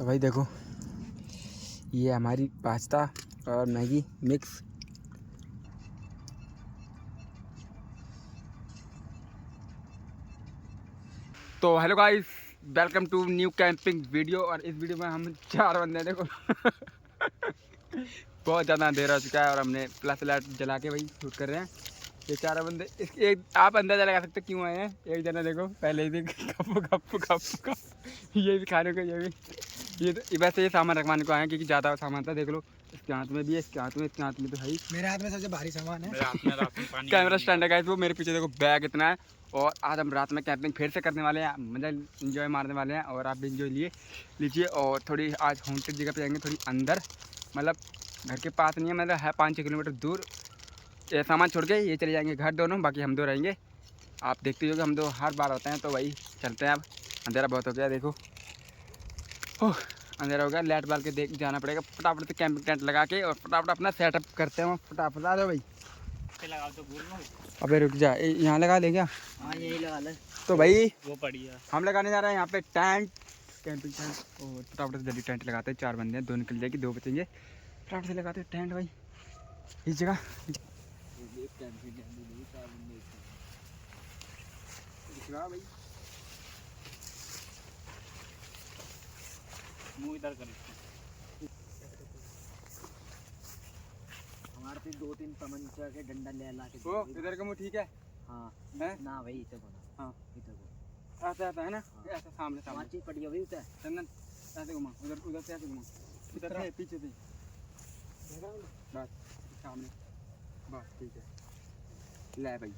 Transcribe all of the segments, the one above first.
तो भाई देखो ये हमारी पास्ता और मैगी मिक्स। तो hello guys, welcome to new camping video. और इस वीडियो में हम 4 बंदे देखो बहुत ज़्यादा अंधेरा हो चुका है और हमने फ्लैश लाइट जला के भाई शूट कर रहे हैं। ये 4 बंदे एक आप अंदाजा लगा सकते क्यों आए हैं। एक जना देखो पहले ही गप ये भी खाने को, ये भी ये वैसे ये सामान रखवाने को आए हैं क्योंकि ज़्यादा सामान था। देख लो इसके हाथ में भी है, इसके हाथ में, इसके हाथ में तो भाई मेरे हाथ में सबसे भारी सामान है। मेरे हाथ में कैमरा स्टैंड है गाइस, वो मेरे पीछे देखो बैग इतना है। और आज हम रात में कैंपिंग फिर से करने वाले हैं, मतलब इंजॉय मारने वाले हैं और आप भी इंजॉय लीजिए। और थोड़ी आज हॉन्टेड जगह पे जाएंगे, थोड़ी अंदर, मतलब घर के पास नहीं है, मतलब है 5-6 किलोमीटर दूर। ये सामान छोड़ के ये चले जाएंगे घर दोनों, बाकी हम दो रहेंगे। आप देखते हो कि हम दो हर बार होते हैं, तो वही चलते हैं। अब अंधेरा बहुत हो गया, देखो ओह अंधेरा हो गया। लाइट बाल के देख जाना पड़ेगा फटाफट से, कैंपिंग टेंट लगा के और फटाफट अपना सेटअप करते हैं। फटाफट आ जाओ भाई। लगा तो भूल अबे रुक जा, यहाँ लगा ले क्या? हाँ यही लगा ले। तो भाई वो पड़ी है, हम लगाने जा रहे हैं यहाँ पे टेंट, कैंपिंग टेंट। और फटाफट से जल्दी टेंट लगाते हैं। 4 बंदे हैं, 2 निकल जाएगी, 2 बचेंगे। फटाफट से लगाते हैं टेंट भाई इस जगह। भाई मुँह इधर कर इसको। हमारे पे 2-3 तमंचा के डंडा ले ला के ओ इधर का मुँह ठीक है? हाँ है ना भाई, इधर बना। हाँ इधर को ऐसा आता है ना, हाँ। ऐसा सामने सामने चीज पड़ी है भाई उधर। चंदन ऐसे घुमा, उधर उधर से ऐसे घुमा, इधर से पीछे से बस सामने, बस ठीक है। ले भाई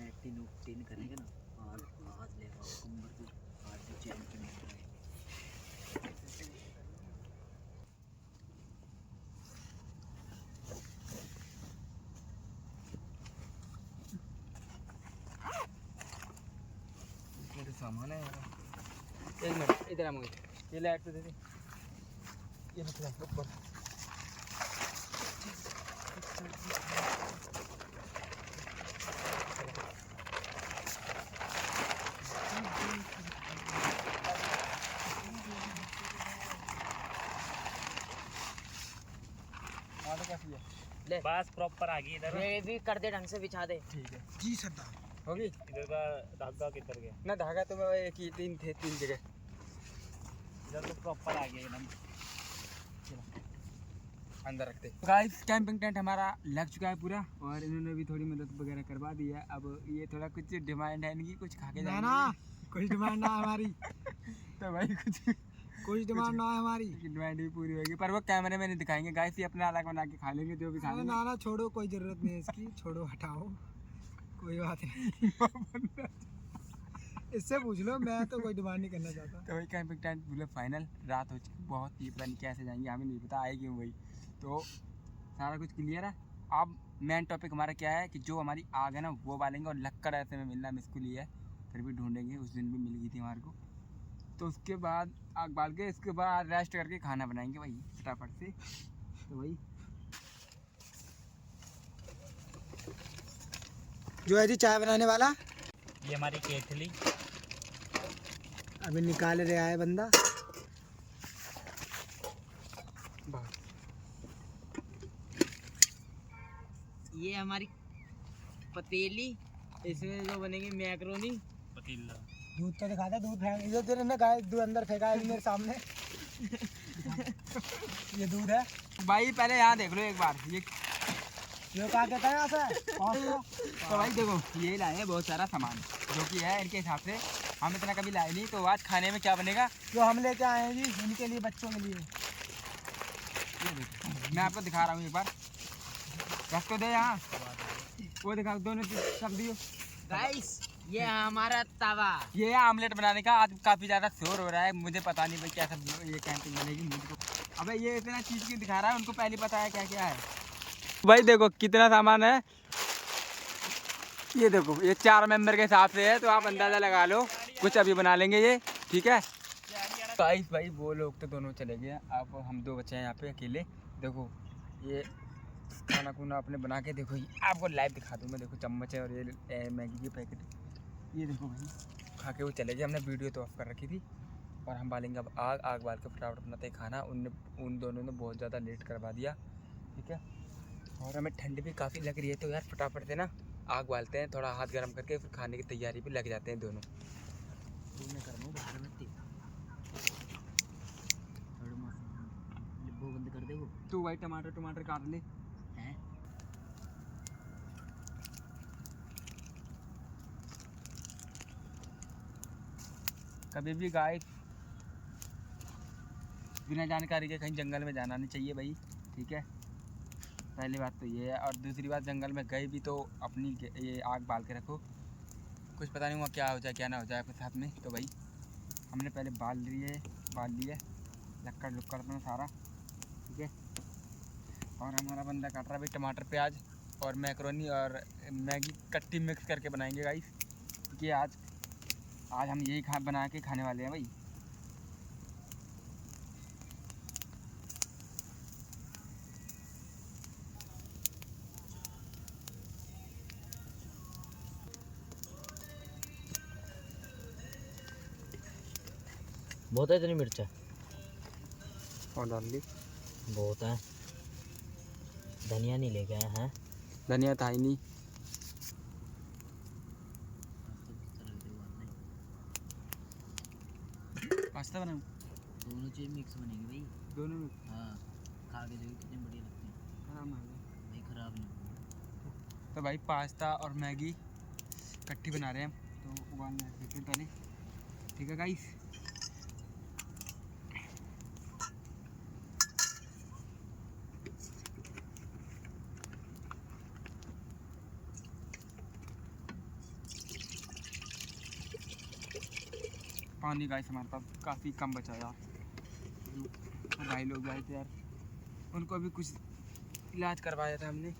एक्टिंग करेंगे ना, आज ले कंबर को आज चैन के मिल रहा है। तो सामान है यार। 1 मिनट इधर आ मुझे, ये लाइट तो दे दे, ये निकला ऊपर। कैसी है? ले बस प्रॉपर आ गई इधर। ये भी कर दे, ढंग से बिछा दे। ठीक है, जी सरदार। होगी। इधर का धागा किधर गया? ना धागा तो मैं एक ही 3 थे, 3 जगह। इधर तो प्रॉपर आ गया एकदम। अंदर रखते। गाइस कैंपिंग टेंट हमारा लग चुका है पूरा और इन्होंने भी थोड़ी मदद वगैरह करवा दी है। अब ये थोड़ा कुछ डिमांड है इनकी, कुछ खा के ना ना कोई डिमांड ना है हमारी। तो भाई कोई डिमांड ना है हमारी। डिमांड भी पूरी होगी, पर वो कैमरे में नहीं दिखाएंगे गाइस, ये अपना अलग बना के खा लेंगे जो भी खा अरे लेंगे। ना ना छोड़ो, कोई जरूरत नहीं है इसकी, छोड़ो हटाओ, कोई बात नहीं। इससे पूछ लो, मैं तो कोई डिमांड नहीं करना चाहता। तो वही कैंपिंग टेंट मतलब फाइनल। रात हो चुकी बहुत ही, पता नहीं कैसे जाएंगे, हमें नहीं पता आए क्यों भाई। तो सारा कुछ क्लियर है। अब मेन टॉपिक हमारा क्या है कि जो हमारी आग है ना वो बालेंगे, और लक्कड़ ऐसे में मिलना मुश्किल ही है, फिर भी ढूंढेंगे। उस दिन भी मिल गई थी हमारे को। तो उसके बाद आग बाल के इसके बाद रेस्ट करके खाना बनाएंगे भाई फटाफट से। तो भाई जो है जी चाय बनाने वाला, ये हमारी केतली। अभी निकाल रहा है बंदा। ये हमारी पतीली, इसमें जो बनेगी मैक्रोनी। पतीला दूध तो दिखा दे, दूध फेंक इधर तेरे ने गाय दूध अंदर फेंका है मेरे सामने। ये दूध है भाई, पहले यहाँ देख लो एक बार। ये क्या कहता है यहाँ से। तो भाई देखो ये लाए हैं बहुत सारा सामान जो कि है इनके हिसाब से, हम इतना कभी लाए नहीं। तो आज खाने में क्या बनेगा जो हम लेके आए हैं जी, इनके लिए, बच्चों के लिए। ये देखो मैं आपको दिखा रहा हूँ एक बार, रख तो दे यहाँ, वो दिखा, दोनों सब दियो। गाइस ये हमारा तवा, ये है आमलेट बनाने का। आज काफ़ी ज़्यादा शोर हो रहा है, मुझे पता नहीं भाई क्या सब ये कैंपिंग बनेगी मुझको। अबे ये इतना चीज़ क्यों दिखा रहा है, उनको पहले पता है क्या क्या है। भाई देखो कितना सामान है, ये देखो ये 4 मेंबर के हिसाब से है, तो आप अंदाज़ा लगा लो कुछ अभी बना लेंगे ये, ठीक है। गाइस भाई वो लोग तो दोनों चले गए, अब हम 2 बच्चे हैं यहाँ पे अकेले। देखो ये खाना खुना अपने बना के, देखो ये आपको लाइव दिखा दूँ मैं। देखो चम्मच है और ये मैगी की पैकेट, ये देखो भाई खा के वो चले गए। हमने वीडियो तो ऑफ कर रखी थी, और हम बालेंगे अब आग। आग बाल के फटाफट बनाते हैं खाना। उन दोनों ने बहुत ज़्यादा लेट करवा दिया, ठीक है। और हमें ठंड भी काफ़ी लग रही है, तो यार फटाफट से ना आग बालते हैं, थोड़ा हाथ गर्म करके फिर खाने की तैयारी पे लग जाते हैं दोनों। वो बंद कर दे वो। तू भाई टमाटर काट ले। हैं कभी भी गाइस बिना जानकारी के कहीं जंगल में जाना नहीं चाहिए भाई, ठीक है। पहली बात तो ये है, और दूसरी बात जंगल में गए भी तो अपनी ये आग बाल के रखो, कुछ पता नहीं हुआ क्या हो जाए क्या ना हो जाए आपके साथ में। तो भाई हमने पहले बाल लिए लक्कड़ लुक्कड़ अपना सारा, ठीक है। और हमारा बंदा काट रहा है भाई टमाटर प्याज और मैकरोनी और मैगी कट्टी मिक्स करके बनाएंगे गाइस, क्योंकि आज हम यही बना के खाने वाले हैं भाई। बहुत है इतनी मिर्चा? और डाल ली। बहुत है। धनिया नहीं लेके आया हैं? धनिया था ही नहीं। पास्ता बनाऊँ? दोनों चीज़ मिक्स बनेगी भाई। दोनों में हाँ, खा के देखो कितनी बढ़िया लगती है। खराब ना हो जाए। भाई खराब नहीं होगी। तो भाई पास्ता और मैगी इकट्ठी बना रहे हैं हम, तो उबालना है फिर पहले, ठीक है गाइस। पानी गाइस हमारे पास काफ़ी कम बचा यार, तो भाई लोग आए थे यार, उनको भी कुछ इलाज करवाया था हमने।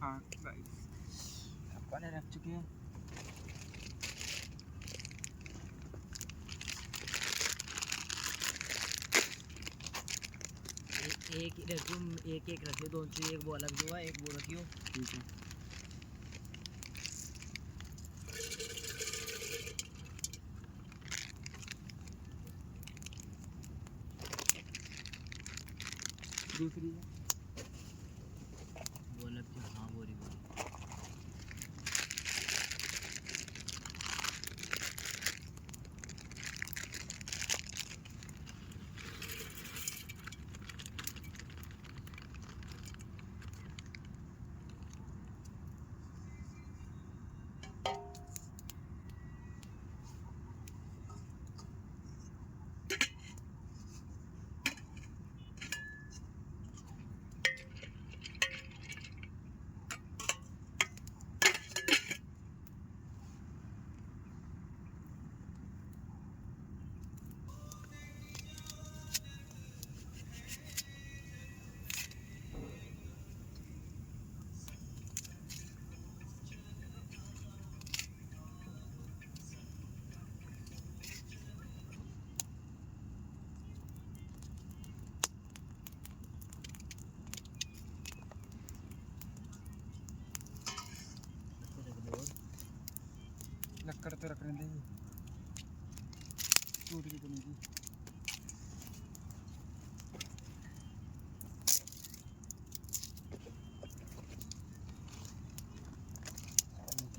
हाँ गाइस पानी रख चुके हैं। एक रखियो, एक रखियो, दोनों चीज़, एक वो अलग जो है, एक वो रखियो। ठीक है। दूसरी है वो अलग जो, हाँ बोरी बोरी। लक्कड़ तो रख रहे थे, टूट गई तो नहीं थी।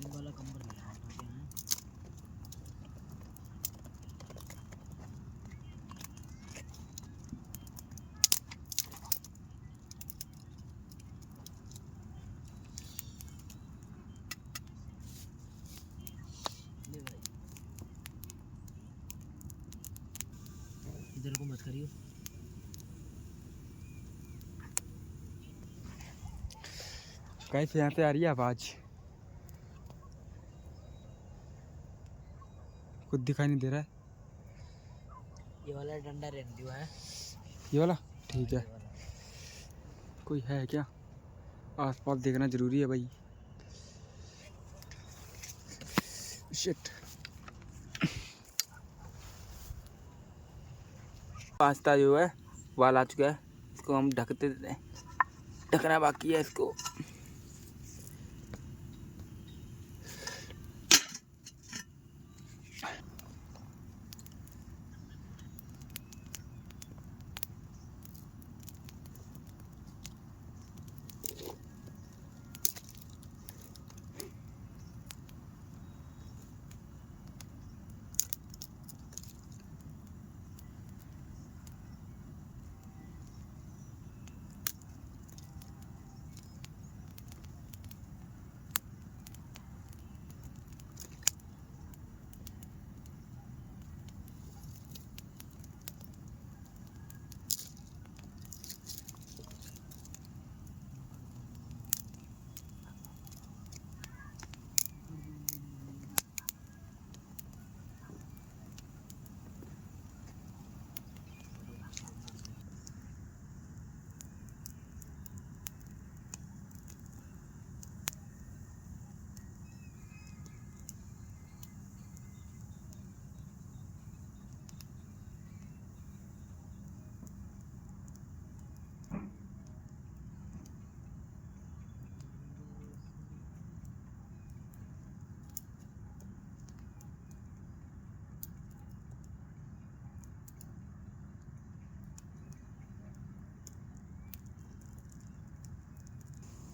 वाला कंबर ले आओ तो क्या है। ले भाई, इधर को मत करियो। गाइस यहाँ पे आ रही है आवाज़, कुछ दिखाई नहीं दे रहा है। ये वाला डंडा रहने दियो है। ये वाला ठीक है। ये वाला। कोई है क्या? आसपास देखना जरूरी है भाई। शिट। पास्ता जो है उबाल आ चुका है, इसको हम ढकते देते हैं, ढकना बाकी है इसको।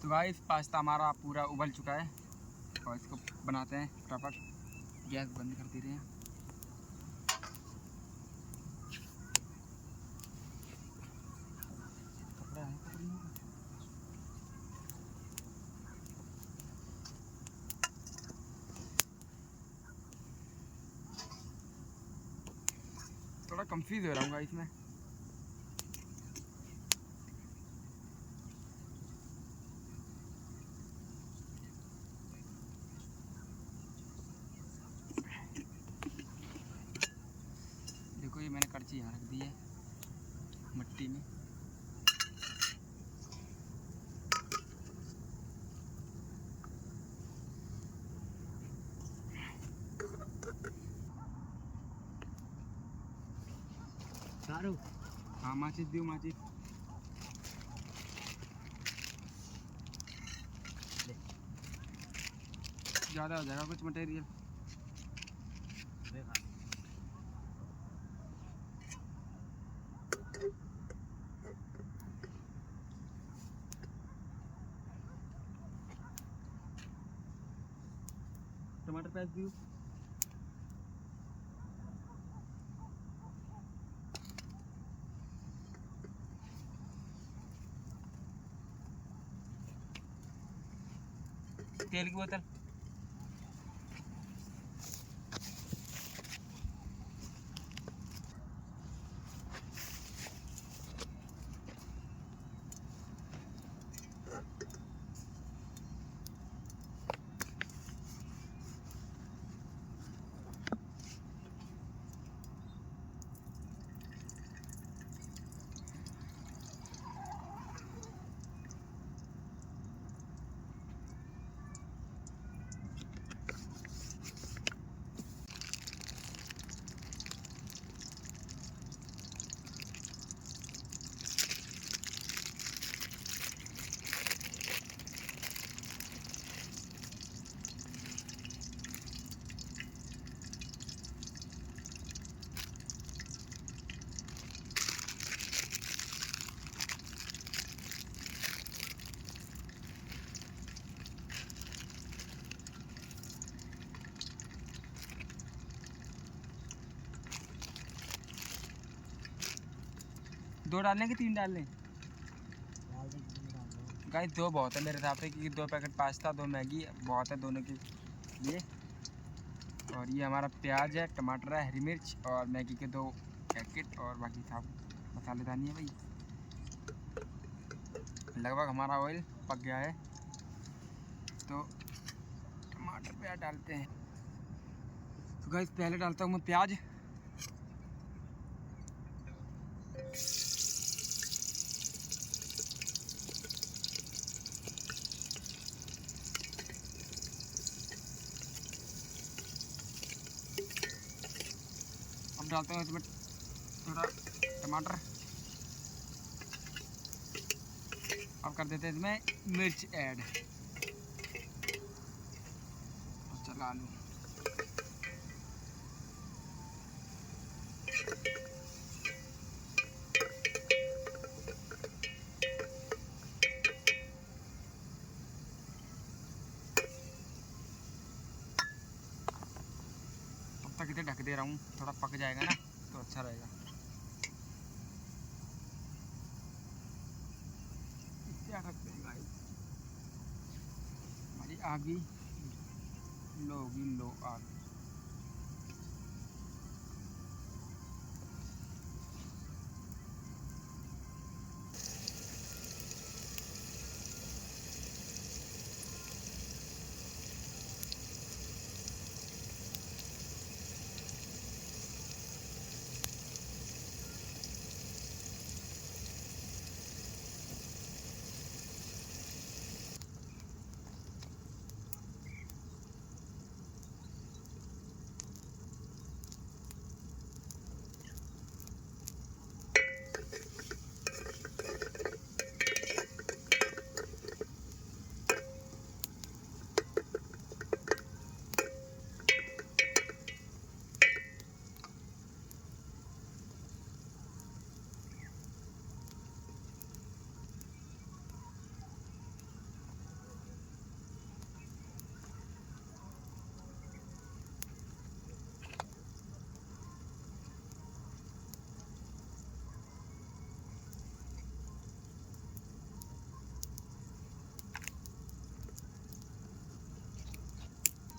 तो गाइस पास्ता हमारा पूरा उबल चुका है और इसको बनाते हैं फटाफट। गैस बंद कर दे रहे हैं। कपड़ा है, कपड़ा नहीं है। थोड़ा कंफ्यूज हो रहा हूँ गाइस मैं। देखो ये मैंने करछी यहाँ रख दी है मिट्टी में। सारू हाँ माचिस दियो माचिस। ज़्यादा हो जाएगा कुछ मटेरियल। टमाटर प्याज दियो। तेल की बोतल। दो डालने कि तीन डालने? गाइस दो बहुत है मेरे हिसाब से, क्योंकि 2 पैकेट पास्ता 2 मैगी बहुत है दोनों के लिए। और ये हमारा प्याज है, टमाटर है, हरी मिर्च और मैगी के 2 पैकेट और बाकी सब मसालेदानी है भाई। लगभग हमारा ऑयल पक गया है तो टमाटर प्याज डालते हैं। तो गाइस पहले डालता हूँ मैं प्याज। अब डालता हूँ इसमें थोड़ा टमाटर। अब कर देते हैं इसमें मिर्च ऐड और चला लूँ। तब तक इसे ढक दे रहा हूँ, थोड़ा पक जाएगा ना तो अच्छा रहेगा। क्या रखते हैं भाई, हमारी आगी लो होगी, लो आग।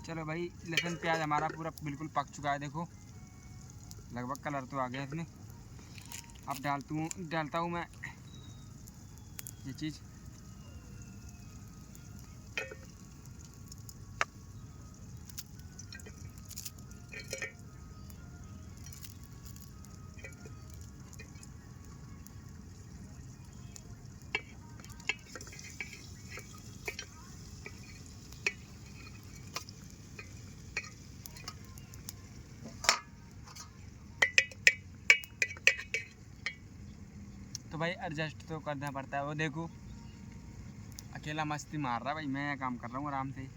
चलो भाई, लहसुन प्याज हमारा पूरा बिल्कुल पक चुका है, देखो लगभग कलर तो आ गया इसमें। अब डालता हूँ मैं ये चीज़। तो भाई एडजस्ट तो करना पड़ता है, वो देखो अकेला मस्ती मार रहा है भाई, मैं काम कर रहा हूँ आराम से।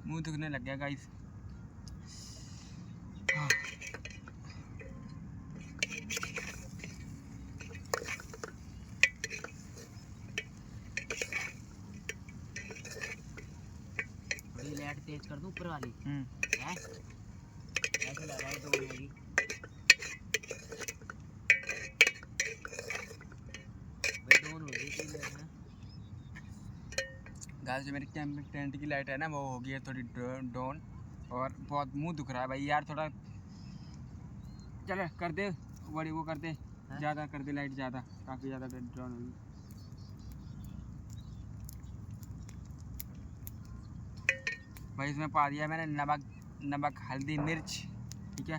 मुंह दुखने लग गया गाइस। थोड़ी लाइट तेज कर दूं ऊपर वाली है, ऐसे लगाई तो होगी। भाई डोन हो गई थी लाइट ना। गाइस जो मेरी कैंपिंग टेंट की लाइट है ना, वो हो गई है थोड़ी डाउन और बहुत मुंह दुख रहा है भाई यार। थोड़ा चल कर दे, बड़ी वो कर दे, ज़्यादा कर दे लाइट, ज़्यादा काफ़ी ज़्यादा डाउन होगी। भाई इसमें पा दिया मैंने नमक हल्दी मिर्च, ठीक है।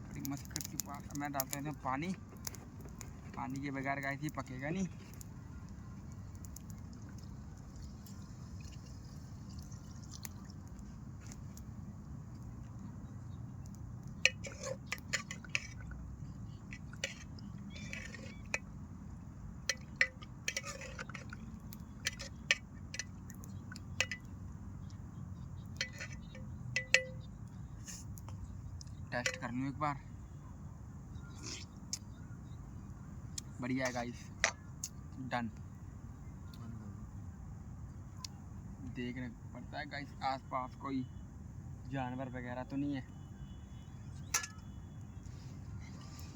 बड़ी मस्कट की बात, मैं डालता हूँ इसमें पानी। पानी के बगैर गाइस ये पकेगा नहीं। टेस्ट कर लूँ एक बार। बढ़िया है गाइस, डन। देखने पड़ता है गाइस आसपास कोई जानवर वगैरह तो नहीं है।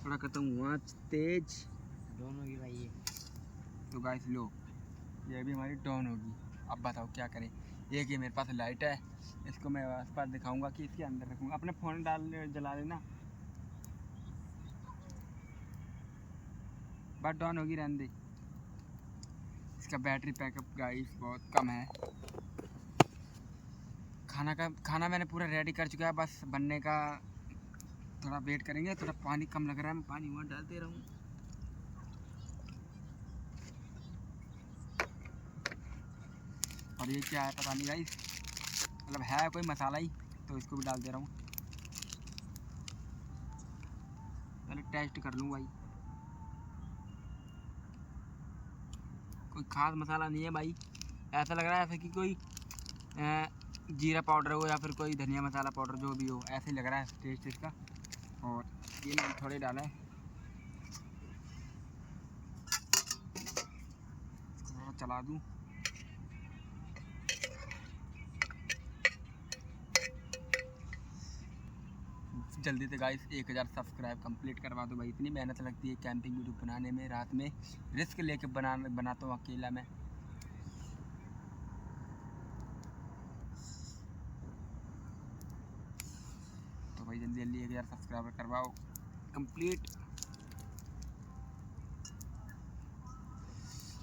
थोड़ा करता हूँ वहाँ तेज डाउन होगी भाई ये। तो गाइस लो, ये भी हमारी डाउन होगी। अब बताओ क्या करें। एक ये मेरे पास लाइट है, इसको मैं आस पास दिखाऊंगा कि इसके अंदर रखूँगा। अपने फ़ोन डाल जला लेना, बात डाउन होगी, रहने दे। इसका बैटरी बैकअप गाइस बहुत कम है। खाना मैंने पूरा रेडी कर चुका है, बस बनने का थोड़ा वेट करेंगे। थोड़ा पानी कम लग रहा है, मैं पानी वहाँ डाल दे रहा हूँ। और ये क्या है पता नहीं गाइस, मतलब है कोई मसाला ही, तो इसको भी डाल दे रहा हूँ। पहले टेस्ट कर लूँ भाई। कोई खास मसाला नहीं है भाई, ऐसा लग रहा है ऐसा कि कोई जीरा पाउडर हो या फिर कोई धनिया मसाला पाउडर, जो भी हो, ऐसे ही लग रहा है टेस्ट इसका। और ये मैंने थोड़े डाला है, थोड़ा चला दूँ। जल्दी से गाइस 1000 सब्सक्राइब कंप्लीट करवा दो भाई। इतनी मेहनत लगती है कैंपिंग वीडियो बनाने में, रात में रिस्क लेके बनाता हूँ अकेला मैं। तो भाई जल्दी जल्दी 1000 सब्सक्राइबर करवाओ कंप्लीट।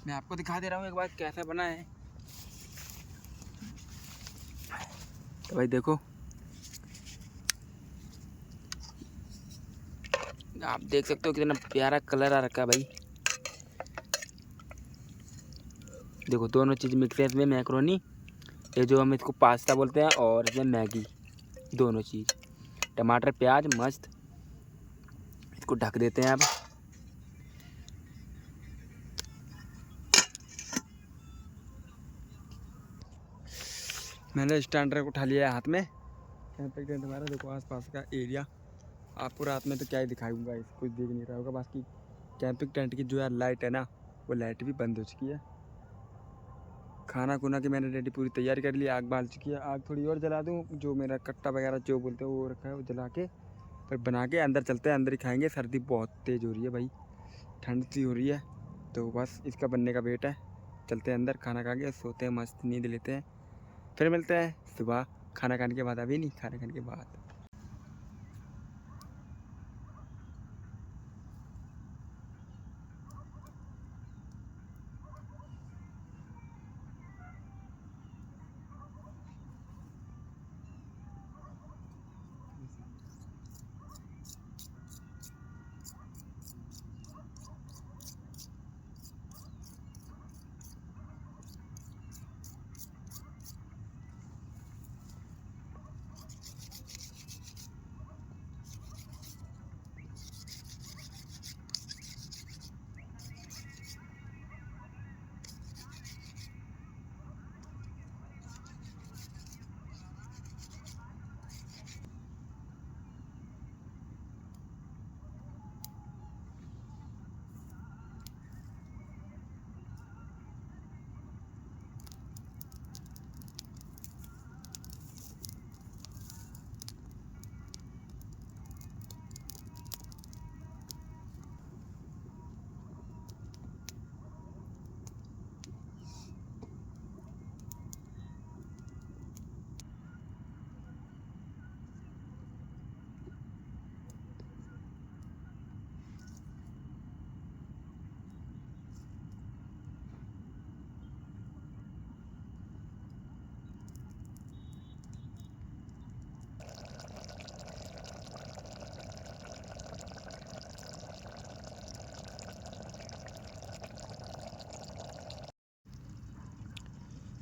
मैं आपको दिखा दे रहा हूँ एक बार कैसा बना है। तो भाई देखो, आप देख सकते हो कितना प्यारा कलर आ रखा है भाई। देखो दोनों चीज़ मिक्स है इसमें, मैक्रोनी, ये जो हम इसको पास्ता बोलते हैं, और इसमें मैगी, दोनों चीज़, टमाटर प्याज मस्त। इसको ढक देते हैं अब। मैंने स्टैंडर को उठा लिया है हाथ में। कैंपिंग टेंट हमारा देखो आसपास का एरिया। आपको रात में तो क्या ही दिखाऊंगा, इस कुछ दिख नहीं रहा होगा। बाकी कैंपिंग टेंट की जो यार लाइट है ना, वो लाइट भी बंद हो चुकी है। खाना खुना की मैंने रेडी पूरी तैयारी कर ली, आग बाल चुकी है। आग थोड़ी और जला दूँ, जो मेरा कट्टा वगैरह जो बोलते हैं वो रखा है, वो जला के फिर बना के अंदर चलते हैं। अंदर ही खाएंगे, सर्दी बहुत तेज़ हो रही है भाई, ठंड सी हो रही है। तो बस इसका बनने का वेट है। चलते हैं अंदर, खाना खा के सोते हैं, मस्त नींद लेते हैं। फिर मिलते हैं सुबह खाना खाने के बाद। अभी नहीं, खाना खाने के बाद।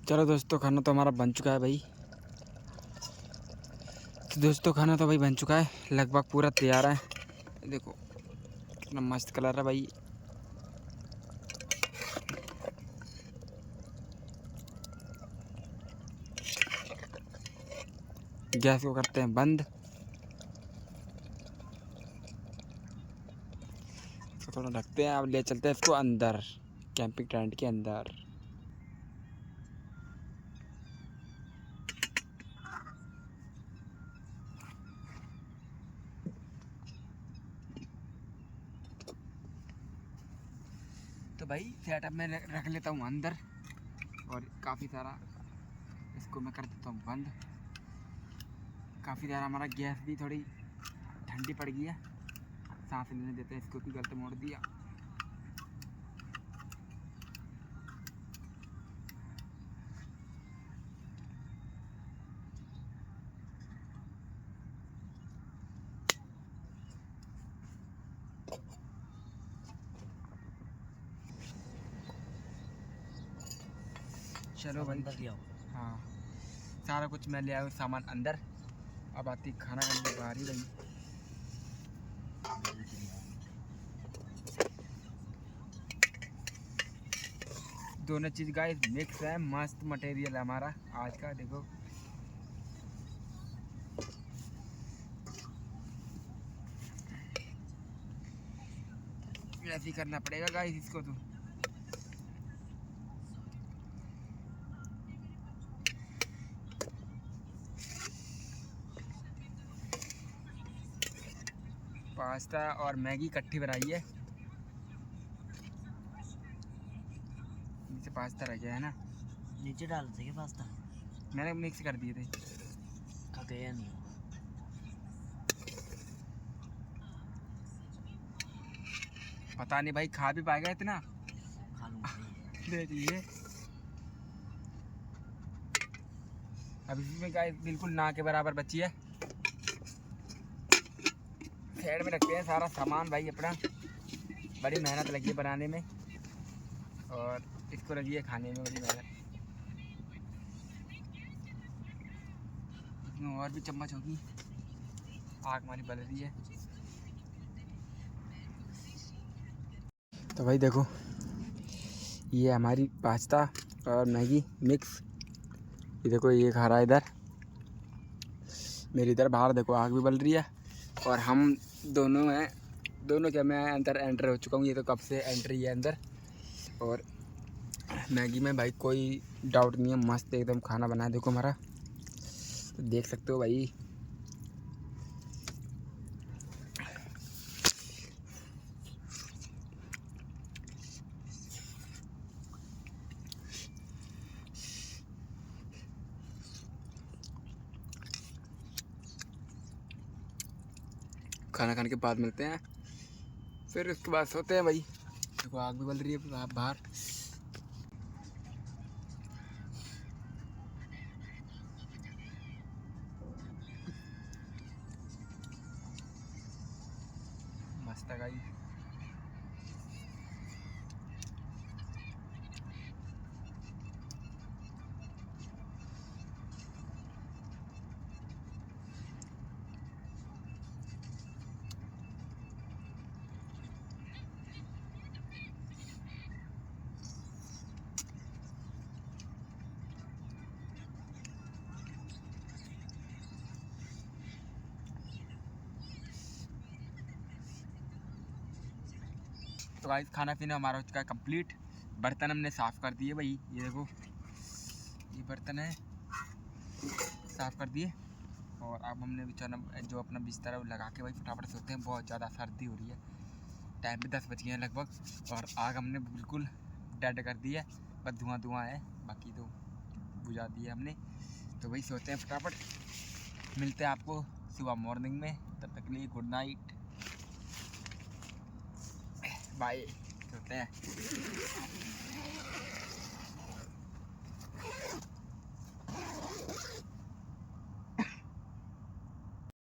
चलो दोस्तों, खाना तो हमारा बन चुका है भाई। तो दोस्तों खाना तो भाई बन चुका है, लगभग पूरा तैयार है। देखो कितना मस्त कलर है भाई। गैस को करते हैं बंद। इसको थोड़ा ढकते हैं, अब ले चलते हैं इसको अंदर, कैंपिंग टेंट के अंदर। तो भाई सेटअप में रख लेता हूँ अंदर, और काफ़ी सारा इसको मैं कर देता हूँ बंद। काफ़ी सारा हमारा गैस भी थोड़ी ठंडी पड़ गई है, सांस लेने देते हैं इसको भी, गलत मोड़ दिया। चलो भाई, अंदर ले आओ। हाँ सारा कुछ मैं ले आया हूँ सामान अंदर। अब आती खाना खाने की बारी रही। दोनों चीज़ गाइस मिक्स है, मस्त मटेरियल है हमारा आज का। देखो ऐसे ही करना पड़ेगा गाइस इसको तो। पास्ता और मैगी इकट्ठी बनाई है, नीचे पास्ता रह गया है ना, नीचे डाल देंगे पास्ता, मैंने मिक्स कर दिए थे। खा गया नहीं होगा। पता नहीं भाई खा भी पाएगा इतना। खा लूँगा नहीं। देखिए अब इसमें गाइस बिल्कुल ना के बराबर बची है। साइड में रखते हैं सारा सामान भाई अपना, बड़ी मेहनत लगी है बनाने में, और इसको लगी है खाने में बड़ी मेहनत। इसमें और भी चम्मच होगी, आग हमारी बल रही है। तो भाई देखो ये हमारी पास्ता और मैगी मिक्स, ये देखो ये खा रहा है इधर, मेरी इधर बाहर देखो आग भी बल रही है, और हम दोनों हैं, दोनों क्या मैं अंदर एंटर हो चुका हूँ, ये तो कब से एंट्री है अंदर। और मैगी में भाई कोई डाउट नहीं है, मस्त एकदम खाना बना है देखो हमारा, तो देख सकते हो भाई। खाना खाने के बाद मिलते हैं, फिर उसके बाद सोते हैं भाई। देखो आग भी बल रही है बाहर। मस्त है भाई। तो गाइस खाना पीना हमारा हो चुका है कंप्लीट। बर्तन हमने साफ़ कर दिए भाई, ये देखो ये बर्तन है साफ़ कर दिए। और अब हमने बिछाना जो अपना बिस्तर है वो लगा के भाई फटाफट सोते हैं, बहुत ज़्यादा सर्दी हो रही है। टाइम भी 10 बज गए हैं लगभग, और आग हमने बिल्कुल डेड कर दी है, बस धुआं धुआं है, बाकी तो बुझा दिया हमने। तो वही सोते हैं फटाफट, मिलते हैं आपको सुबह मॉर्निंग में, तब तक के लिए गुड नाइट, बाय, सोते हैं।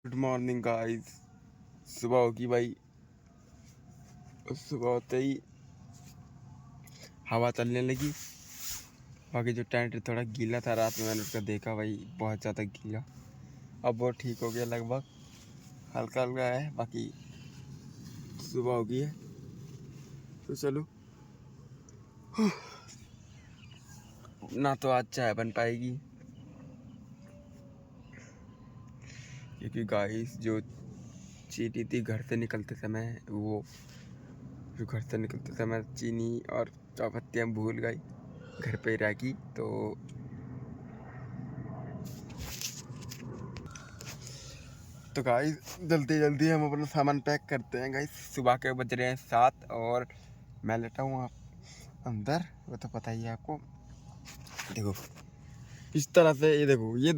गुड मॉर्निंग गाइस, सुबह होगी भाई। सुबह होते ही हवा चलने लगी। बाकी जो टेंट थोड़ा गीला था रात में, मैंने उसका देखा भाई बहुत ज़्यादा गीला, अब वो ठीक हो गया लगभग, हल्का हल्का है। बाकी सुबह हो गई है, तो चलो ना तो आज चाय बन पाएगी, क्योंकि गाइस जो चीटी थी घर से निकलते समय वो फिर घर से निकलते समय चीनी और चायपत्तियाँ भूल गई घर पे रह गई। तो गाइस जल्दी जल्दी हम अपना सामान पैक करते हैं गाइस। सुबह के बज रहे हैं 7 और मैं लेटा हूँ अंदर, वो तो पता ही है आपको। देखो इस तरह से, ये देखो ये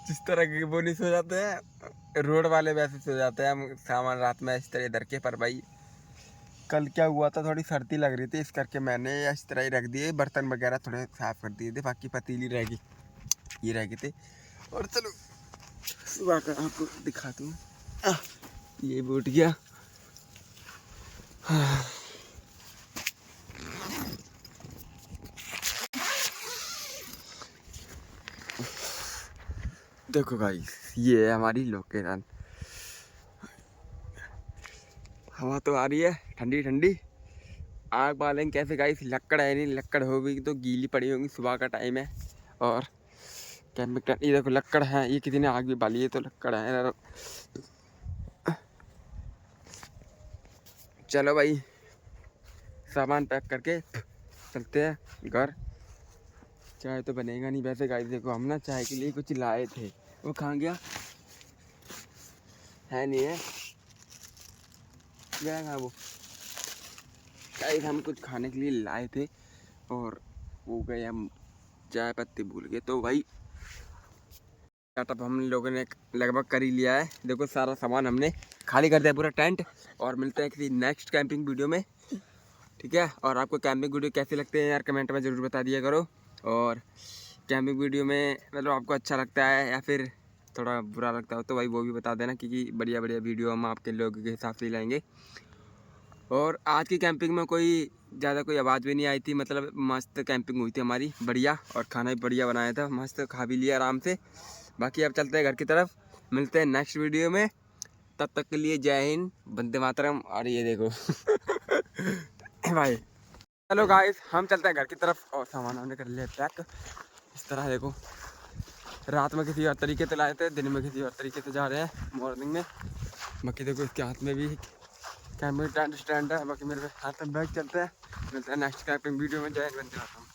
जिस तरह के वो नहीं सो जाते हैं रोड वाले, वैसे सो जाते हैं हम सामान रात में इस तरह इधर के। पर भाई कल क्या हुआ था, थोड़ी सर्दी लग रही थी, इस करके मैंने इस तरह ही रख दिए। बर्तन वगैरह थोड़े साफ कर दिए थे, बाकी पतीली रह गई, ये रह गए थे। और चलो सुबह का आपको दिखाता हूँ। ये भी उठ गया। देखो गाइस ये है हमारी लोकेशन। हवा तो आ रही है ठंडी ठंडी। आग बालेंगे कैसे गाइस, लकड़ है नहीं, लकड़ होगी तो गीली पड़ी होगी, सुबह का टाइम है। और कैंपिंग, ये देखो लकड़ है, ये किसी ने आग भी बाली है तो लकड़ है। चलो भाई सामान पैक करके चलते हैं घर। चाय तो बनेगा नहीं वैसे गाइस। देखो हम ना चाय के लिए कुछ लाए थे, वो कहाँ गया, है नहीं है, गया कहाँ वो। गाइस हम कुछ खाने के लिए लाए थे और वो गए, हम चाय पत्ती भूल गए। तो भाई सेटअप हम लोगों ने लगभग कर ही लिया है। देखो सारा सामान हमने खाली कर दिया, पूरा टेंट। और मिलते हैं किसी नेक्स्ट कैंपिंग वीडियो में, ठीक है। और आपको कैंपिंग वीडियो कैसे लगते हैं यार कमेंट में ज़रूर बता दिया करो। और कैंपिंग वीडियो में मतलब आपको अच्छा लगता है या फिर थोड़ा बुरा लगता हो तो भाई वो भी बता देना, क्योंकि बढ़िया बढ़िया वीडियो हम आपके लोगों के हिसाब से लाएंगे। और आज की कैंपिंग में कोई ज़्यादा कोई आवाज़ भी नहीं आई थी, मतलब मस्त कैंपिंग हुई थी हमारी बढ़िया। और खाना भी बढ़िया बनाया था, मस्त खा भी लिया आराम से। बाकी अब चलते हैं घर की तरफ, मिलते हैं नेक्स्ट वीडियो में। तब तक के लिए जय हिंद, वंदे मातरम। और ये देखो भाई चलो गाइस हम चलते हैं घर की तरफ। और सामान हमने कर लिया पैक इस तरह। देखो रात में किसी और तरीके से लाए थे, दिन में किसी और तरीके से जा रहे हैं मॉर्निंग में। बाकी देखो इसके हाथ में भी कैमरे स्टैंड है। बाकी मेरे हाथ में बैग चलते हैं। मिलते हैं नेक्स्ट कैंपिंग वीडियो में। जय हिंद, वंदे मातरम।